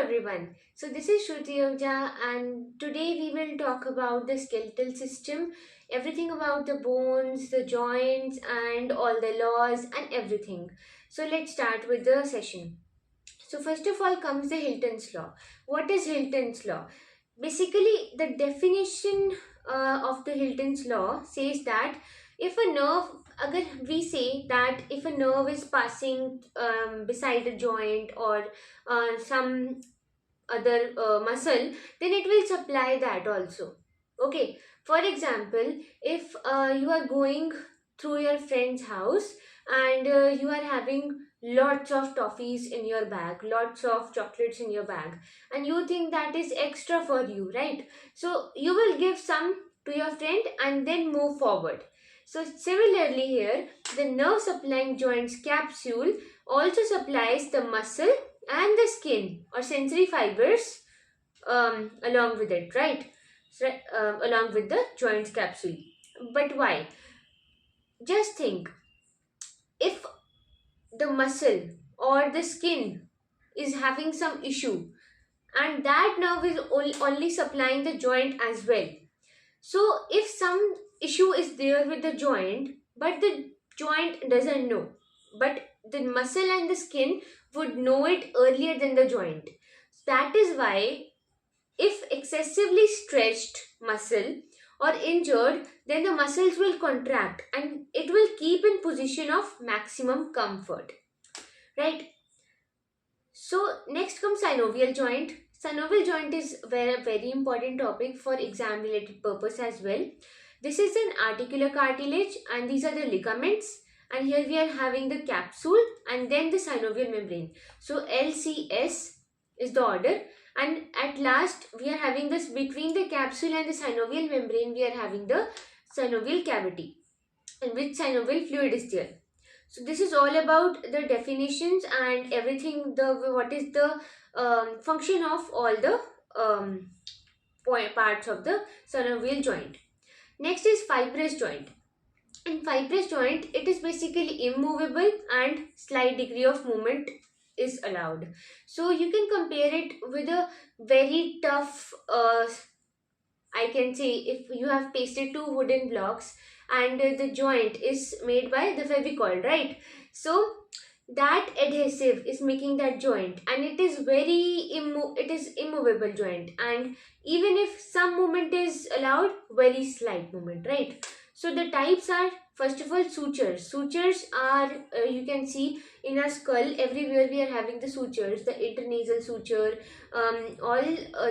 everyone. So this is Shruti Ahuja and today we will talk about the skeletal system, everything about the bones, the joints and all the laws and everything. So let's start with the session. So first of all comes the Hilton's law. What is Hilton's law? Basically the definition of the Hilton's law says that if a nerve अगर we say that if a nerve is passing beside a joint or some other muscle, then it will supply that also. Okay, for example, if you are going through your friend's house and you are having lots of toffees in your bag, lots of chocolates in your bag, and you think that is extra for you, right? So you will give some to your friend and then move forward. So similarly here, the nerve supplying joints capsule also supplies the muscle and the skin or sensory fibers along with it, right? So, along with the joints capsule. But why? Just think, if the muscle or the skin is having some issue and that nerve is only supplying the joint as well. So if some issue is there with the joint but the joint doesn't know, but the muscle and the skin would know it earlier than the joint. That is why if excessively stretched muscle or injured, then the muscles will contract and it will keep in position of maximum comfort, right? So next comes synovial joint. Synovial joint is very important topic for exam related purpose as well. This is an articular cartilage and these are the ligaments, and here we are having the capsule and then the synovial membrane. So LCS is the order, and at last we are having this between the capsule and the synovial membrane we are having the synovial cavity in which synovial fluid is there. So this is all about the definitions and everything, the what is the function of all the parts of the synovial joint. Next is fibrous joint. In fibrous joint, it is basically immovable and slight degree of movement is allowed. So you can compare it with a very tough I can say if you have pasted two wooden blocks and the joint is made by the Fevicol, right? So that adhesive is making that joint and it is it is immovable joint, and even if some movement is allowed, very slight movement, right? So the types are, first of all, sutures. Sutures are you can see in our skull everywhere we are having the sutures, the intranasal suture, all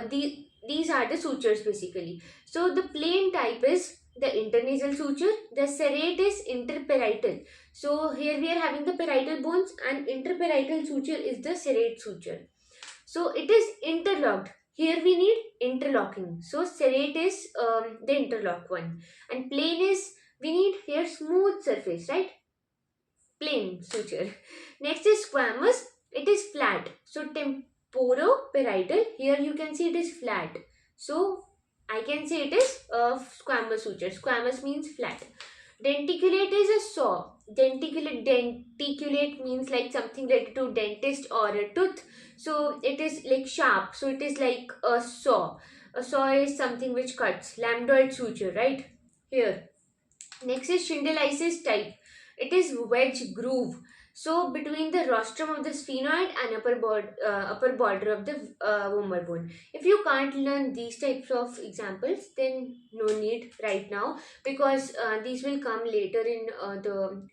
these are the sutures basically. So the plain type is the intranasal suture, the serrate is interparietal. So here we are having the parietal bones and interparietal suture is the serrate suture. So it is interlocked. Here we need interlocking. So serrate is the interlock one, and plain is we need here smooth surface, right? Plain suture. Next is squamous. It is flat. So temporoparietal. Here you can see it is flat. So I can say it is a squamous suture. Squamous means flat. Denticulate is a saw. Denticulate means like something related to dentist or a tooth. So it is like sharp. So it is like a saw. A saw is something which cuts. Lambdoid suture, right? Here. Next is Schindelitis type. It is wedge groove. So between the rostrum of the sphenoid and upper border of the vomer bone. If you can't learn these types of examples, then no need right now, because these will come later in the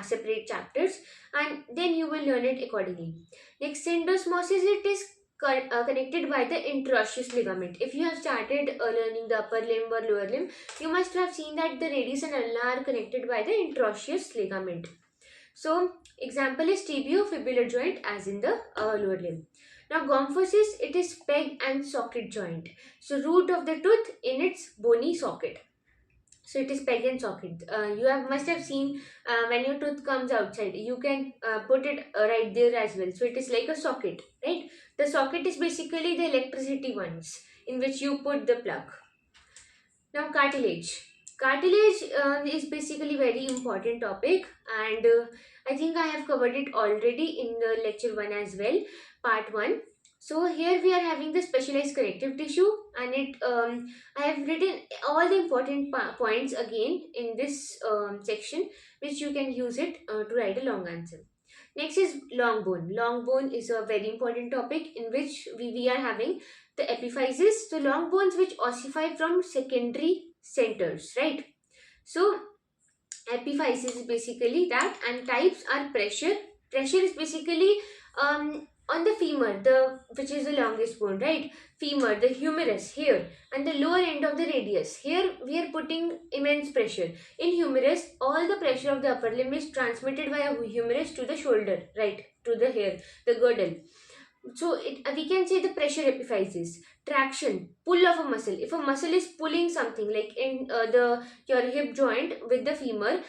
separate chapters, and then you will learn it accordingly. Next, syndesmosis, it is connected by the interosseous ligament. If you have started learning the upper limb or lower limb, you must have seen that the radius and ulna are connected by the interosseous ligament. So example is tibiofibular joint as in the lower limb. Now gomphosis, it is peg and socket joint. So root of the tooth in its bony socket. So it is peg and socket. Must have seen when your tooth comes outside, you can put it right there as well. So it is like a socket, right? The socket is basically the electricity ones in which you put the plug. Now cartilage. Cartilage is basically very important topic, and I think I have covered it already in lecture 1 as well, part 1. So here we are having the specialized connective tissue, and I have written all the important points again in this section, which you can use it to write a long answer. Next is long bone. Long bone is a very important topic in which we are having the epiphyses, the long bones which ossify from secondary centers, right? So epiphysis is basically that, and types are pressure. Pressure is basically on the femur, the which is the longest bone, right? Femur, the humerus here, and the lower end of the radius. Here we are putting immense pressure. In humerus, all the pressure of the upper limb is transmitted via humerus to the shoulder, right? To the hair, the girdle. So we can say the pressure epiphysis. Traction, pull of a muscle. If a muscle is pulling something, like in the your hip joint with the femur,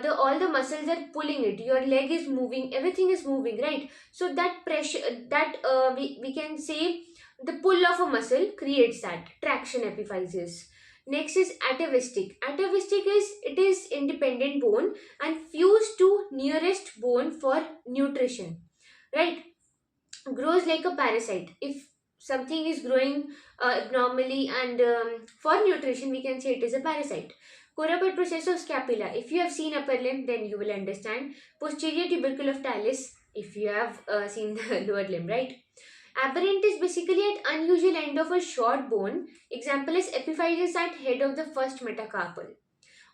the all the muscles are pulling it, your leg is moving, everything is moving, right? So that pressure, that we can say the pull of a muscle creates that traction epiphysis. Next is atavistic. Atavistic is, it is independent bone and fused to nearest bone for nutrition, right? Grows like a parasite. If something is growing abnormally and for nutrition, we can say it is a parasite. Coracoid process of scapula. If you have seen upper limb, then you will understand. Posterior tubercle of talus, if you have seen the lower limb, right? Aberrant is basically at unusual end of a short bone. Example is epiphysis at head of the first metacarpal.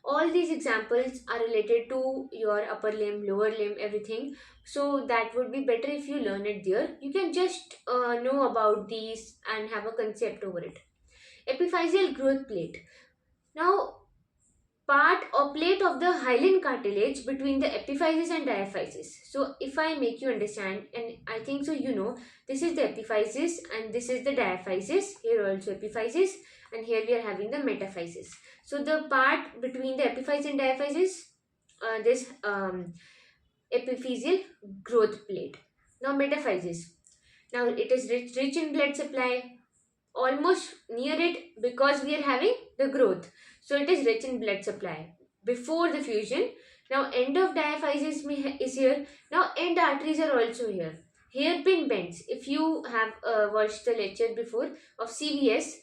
All these examples are related to your upper limb, lower limb, everything. So that would be better if you learn it there. You can just know about these and have a concept over it. Epiphyseal growth plate. Now, part or plate of the hyaline cartilage between the epiphysis and diaphysis. So if I make you understand, and I think so you know, this is the epiphysis and this is the diaphysis. Here also epiphysis, and here we are having the metaphysis. So the part between the epiphysis and diaphysis, this epiphyseal growth plate. Now metaphysis. Now it is rich in blood supply, almost near it because we are having the growth. So it is rich in blood supply before the fusion. Now end of diaphysis is here. Now end arteries are also here. Hairpin bends. If you have watched the lecture before of CVS,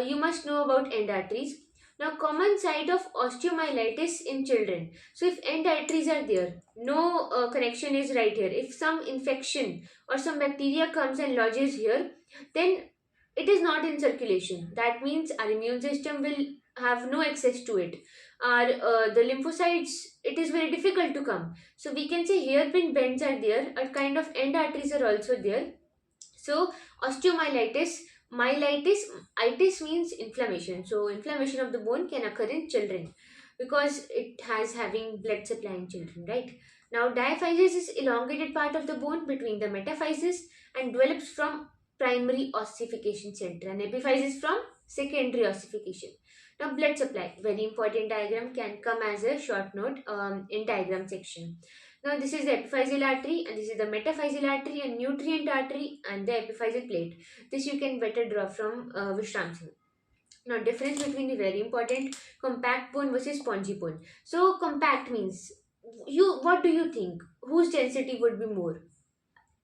you must know about end arteries. Now common site of osteomyelitis in children. So if end arteries are there, no connection is right here. If some infection or some bacteria comes and lodges here, then it is not in circulation. That means our immune system will have no access to it. Our the lymphocytes, it is very difficult to come. So we can say hairpin bends are there. A kind of end arteries are also there. So osteomyelitis, myelitis, itis means inflammation. So inflammation of the bone can occur in children because it has having blood supply in children, right? Now diaphysis is elongated part of the bone between the metaphysis and develops from primary ossification center, and epiphysis from secondary ossification. Now blood supply, very important diagram, can come as a short note in diagram section. Now this is the epiphyseal artery and this is the metaphyseal artery and nutrient artery and the epiphyseal plate. This you can better draw from Vishram Singh. Now difference between the very important compact bone versus spongy bone. So compact means, you what do you think? Whose density would be more?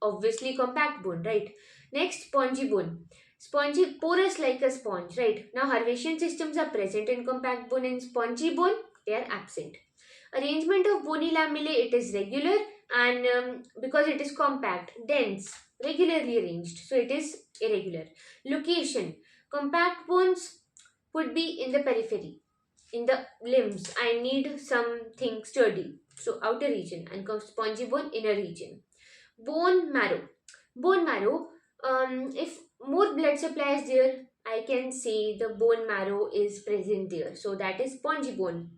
Obviously compact bone, right? Next, spongy bone. Spongy, porous like a sponge, right? Now Hervatian systems are present in compact bone, and spongy bone, they are absent. Arrangement of bony lamellae, it is regular, and because it is compact, dense, regularly arranged, so it is irregular. Location, compact bones would be in the periphery, in the limbs. I need something sturdy, so outer region, and spongy bone, inner region. Bone marrow. Bone marrow, if more blood supply is there, I can say the bone marrow is present there. So that is spongy bone.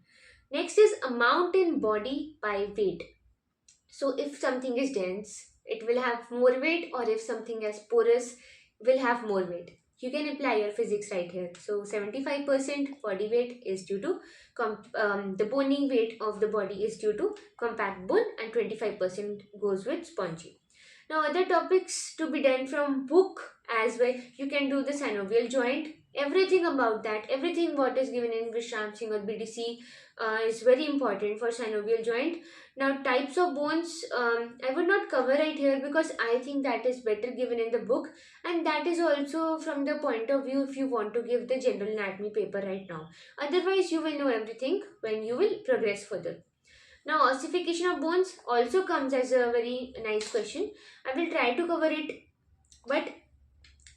Next is amount in body by weight. So if something is dense, it will have more weight, or if something is porous, will have more weight. You can apply your physics right here. So 75% body weight is due to the bony weight of the body is due to compact bone, and 25% goes with spongy. Now other topics to be done from book as well. You can do the synovial joint. Everything about that, everything what is given in Vishram Singh or BDC is very important for synovial joint. Now, types of bones, I would not cover it here because I think that is better given in the book, and that is also from the point of view if you want to give the general anatomy paper right now. Otherwise, you will know everything when you will progress further. Now, ossification of bones also comes as a very nice question. I will try to cover it, but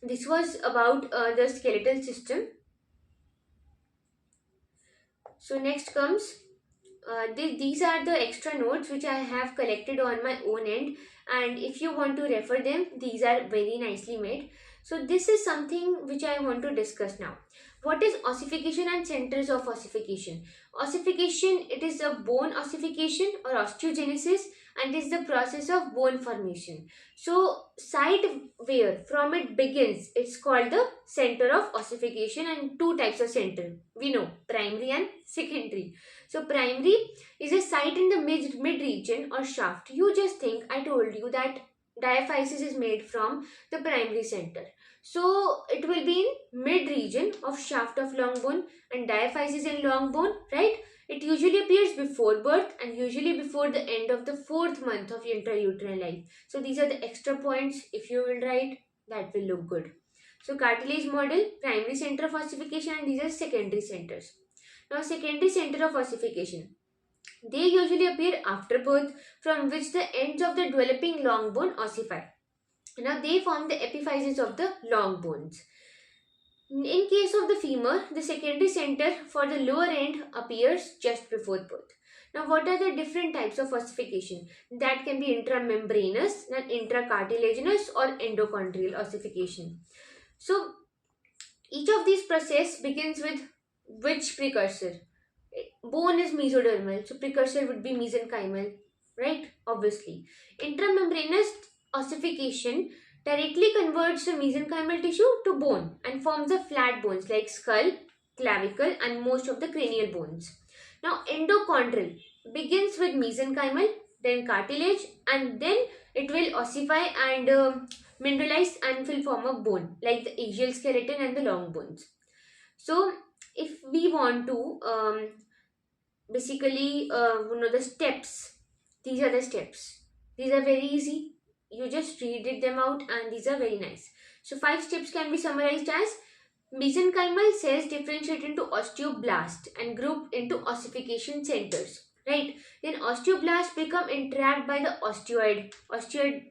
this was about the skeletal system. So next comes these are the extra notes which I have collected on my own end, and if you want to refer them, these are very nicely made. So this is something which I want to discuss now. What is ossification and centers of ossification? Ossification, it is a bone ossification or osteogenesis, and is the process of bone formation. So site where from it begins, it's called the center of ossification, and two types of center we know, primary and secondary. So primary is a site in the mid region or shaft. You just think I told you that diaphysis is made from the primary center. So it will be in mid region of shaft of long bone, and diaphysis in long bone, right? It usually appears before birth and usually before the end of the fourth month of intrauterine life. So these are the extra points. If you will write, that will look good. So cartilage model, primary center of ossification, and these are secondary centers. Now, secondary center of ossification. They usually appear after birth, from which the ends of the developing long bone ossify. Now, they form the epiphyses of the long bones. In case of the femur, the secondary center for the lower end appears just before birth. Now, what are the different types of ossification? That can be intramembranous, then intracartilaginous, or endochondral ossification. So, each of these process begins with which precursor? Bone is mesodermal, so precursor would be mesenchymal, right? Obviously. Intramembranous ossification directly converts the mesenchymal tissue to bone and forms the flat bones like skull, clavicle, and most of the cranial bones. Now, endochondral begins with mesenchymal, then cartilage, and then it will ossify and mineralize and will form a bone like the axial skeleton and the long bones. So, if we want to basically know the steps, these are the steps. These are very easy. You just read it them out, and these are very nice. So 5 steps can be summarized as: mesenchymal cells differentiate into osteoblast and group into ossification centers, right? Then osteoblasts become entrapped by the osteoid. Osteoid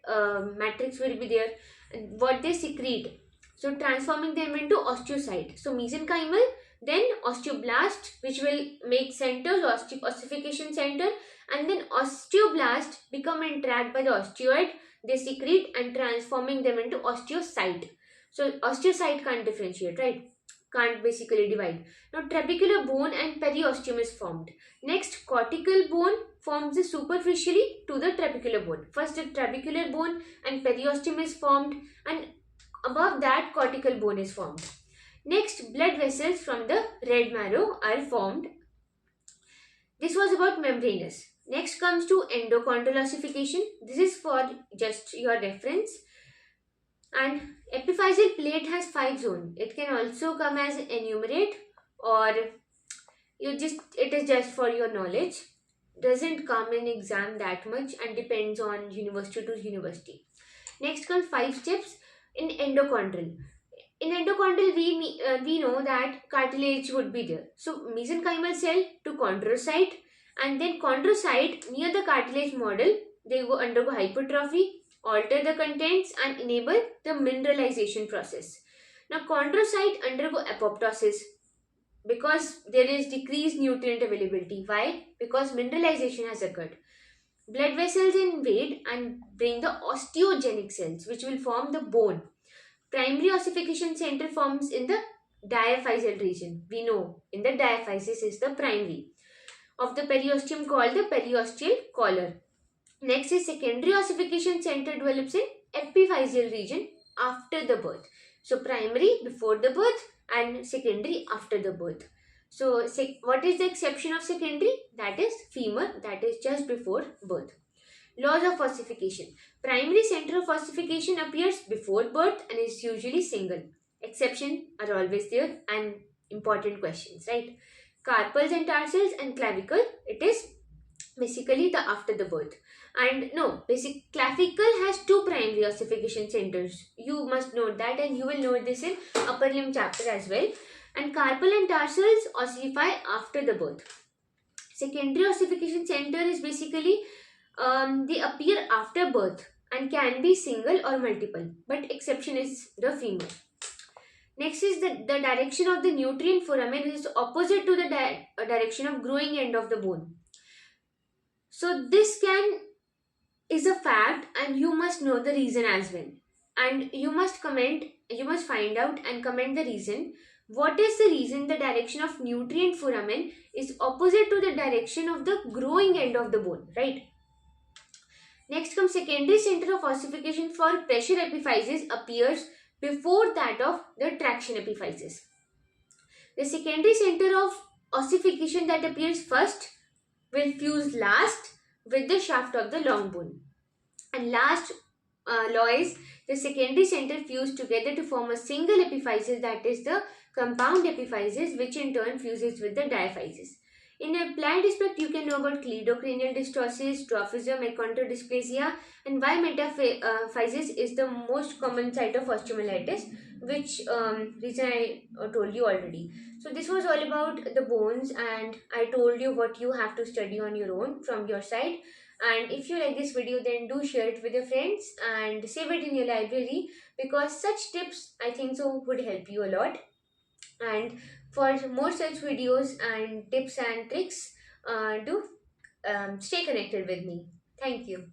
matrix will be there, and what they secrete, so transforming them into osteocyte. So mesenchymal, then osteoblast, which will make centers, ossification center, and then osteoblast become entrapped by the osteoid. They secrete and transforming them into osteocyte. So osteocyte can't differentiate, right? Can't basically divide. Now trabecular bone and periosteum is formed. Next, cortical bone forms superficially to the trabecular bone. First, the trabecular bone and periosteum is formed, and above that cortical bone is formed. Next, blood vessels from the red marrow are formed. This was about membranous. Next comes to endochondral ossification. This is for just your reference. And epiphyseal plate has 5 zones. It can also come as enumerate, or it is just for your knowledge. Doesn't come in exam that much and depends on university to university. Next comes 5 steps in endochondral. In endochondral, we know that cartilage would be there. So mesenchymal cell to chondrocyte, and then chondrocyte near the cartilage model, they go undergo hypertrophy, alter the contents, and enable the mineralization process. Now chondrocyte undergo apoptosis because there is decreased nutrient availability. Why? Because mineralization has occurred. Blood vessels invade and bring the osteogenic cells, which will form the bone. Primary ossification center forms in the diaphyseal region. We know in the diaphysis is the primary of the periosteum called the periosteal collar. Next is secondary ossification center develops in epiphyseal region after the birth. So primary before the birth and secondary after the birth. So what is the exception of secondary? That is femur, that is just before birth. Laws of ossification. Primary center of ossification appears before birth and is usually single. exception are always there and important questions, right? Carpals and tarsals and clavicle, it is basically the after the birth. And no, basic clavicle has two primary ossification centers. You must note that, and you will note this in upper limb chapter as well. And carpal and tarsals ossify after the birth. Secondary ossification center is basically they appear after birth and can be single or multiple, but exception is the femur. Next is the direction of the nutrient foramen is opposite to the direction of growing end of the bone. So this can is a fact, and you must know the reason as well. And you must find out and comment the reason. What is the reason the direction of nutrient foramen is opposite to the direction of the growing end of the bone, right? Next comes secondary center of ossification for pressure epiphysis appears before that of the traction epiphysis. The secondary center of ossification that appears first will fuse last with the shaft of the long bone. And last law is the secondary center fuse together to form a single epiphysis, that is the compound epiphysis, which in turn fuses with the diaphysis. In applied aspect, you can know about cleidocranial dystosis, trophism, achondrodysplasia, and why metaphysis is the most common site of osteomyelitis, which reason I told you already. So this was all about the bones, and I told you what you have to study on your own from your side. And if you like this video, then do share it with your friends and save it in your library, because such tips I think so would help you a lot. And for more such videos and tips and tricks, do stay connected with me. Thank you.